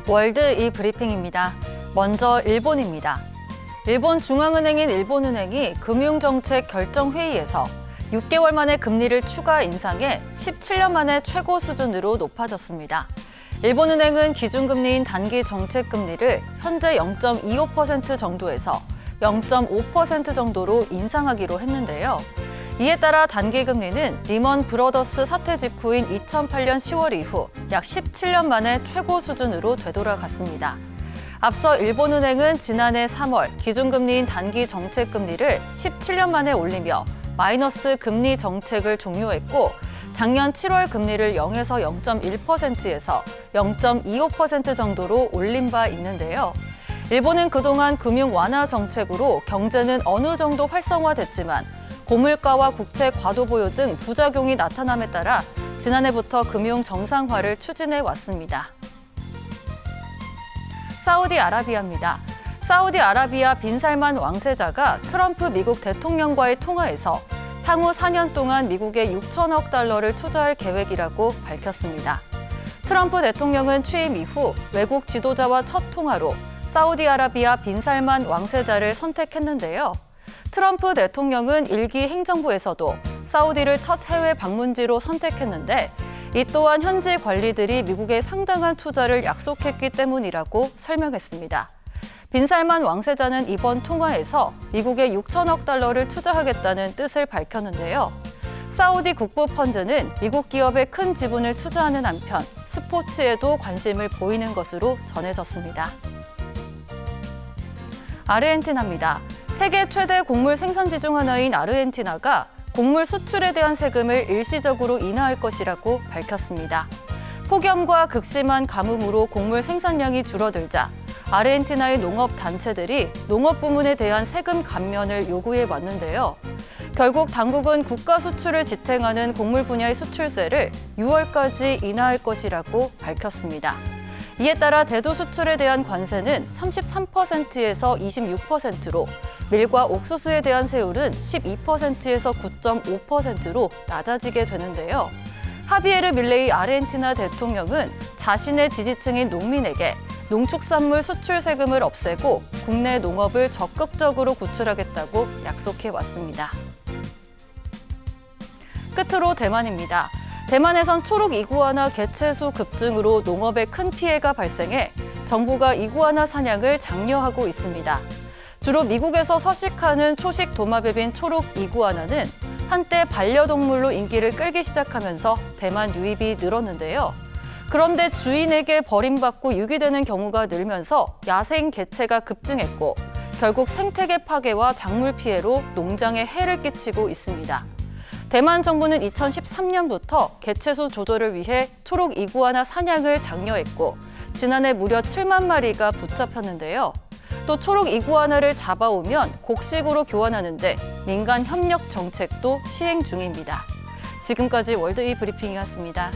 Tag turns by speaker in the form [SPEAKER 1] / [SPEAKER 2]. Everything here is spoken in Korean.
[SPEAKER 1] 월드 이브리핑입니다. 먼저 일본입니다. 일본 중앙은행인 일본은행이 금융정책 결정회의에서 6개월 만에 금리를 추가 인상해 17년 만에 최고 수준으로 높아졌습니다. 일본은행은 기준금리인 단기 정책금리를 현재 0.25% 정도에서 0.5% 정도로 인상하기로 했는데요. 이에 따라 단기금리는 리먼 브러더스 사태 직후인 2008년 10월 이후 약 17년 만에 최고 수준으로 되돌아갔습니다. 앞서 일본은행은 지난해 3월 기준금리인 단기 정책금리를 17년 만에 올리며 마이너스 금리 정책을 종료했고 작년 7월 금리를 0에서 0.1%에서 0.25% 정도로 올린 바 있는데요. 일본은 그동안 금융 완화 정책으로 경제는 어느 정도 활성화됐지만 고물가와 국채 과도 보유 등 부작용이 나타남에 따라 지난해부터 금융 정상화를 추진해 왔습니다. 사우디아라비아입니다. 사우디아라비아 빈살만 왕세자가 트럼프 미국 대통령과의 통화에서 향후 4년 동안 미국에 6천억 달러를 투자할 계획이라고 밝혔습니다. 트럼프 대통령은 취임 이후 외국 지도자와 첫 통화로 사우디아라비아 빈살만 왕세자를 선택했는데요. 트럼프 대통령은 일기 행정부에서도 사우디를 첫 해외 방문지로 선택했는데 이 또한 현지 관리들이 미국에 상당한 투자를 약속했기 때문이라고 설명했습니다. 빈살만 왕세자는 이번 통화에서 미국에 6천억 달러를 투자하겠다는 뜻을 밝혔는데요. 사우디 국부펀드는 미국 기업에 큰 지분을 투자하는 한편 스포츠에도 관심을 보이는 것으로 전해졌습니다. 아르헨티나입니다. 세계 최대 곡물 생산지 중 하나인 아르헨티나가 곡물 수출에 대한 세금을 일시적으로 인하할 것이라고 밝혔습니다. 폭염과 극심한 가뭄으로 곡물 생산량이 줄어들자 아르헨티나의 농업단체들이 농업 부문에 대한 세금 감면을 요구해 왔는데요. 결국 당국은 국가 수출을 지탱하는 곡물 분야의 수출세를 6월까지 인하할 것이라고 밝혔습니다. 이에 따라 대두 수출에 대한 관세는 33%에서 26%로 밀과 옥수수에 대한 세율은 12%에서 9.5%로 낮아지게 되는데요. 하비에르 밀레이 아르헨티나 대통령은 자신의 지지층인 농민에게 농축산물 수출 세금을 없애고 국내 농업을 적극적으로 구출하겠다고 약속해 왔습니다. 끝으로 대만입니다. 대만에선 초록 이구아나 개체수 급증으로 농업에 큰 피해가 발생해 정부가 이구아나 사냥을 장려하고 있습니다. 주로 미국에서 서식하는 초식 도마뱀인 초록 이구아나는 한때 반려동물로 인기를 끌기 시작하면서 대만 유입이 늘었는데요. 그런데 주인에게 버림받고 유기되는 경우가 늘면서 야생 개체가 급증했고 결국 생태계 파괴와 작물 피해로 농장에 해를 끼치고 있습니다. 대만 정부는 2013년부터 개체수 조절을 위해 초록 이구아나 사냥을 장려했고 지난해 무려 7만 마리가 붙잡혔는데요. 또 초록 이구아나를 잡아오면 곡식으로 교환하는데 민간 협력 정책도 시행 중입니다. 지금까지 월드 이브리핑이었습니다.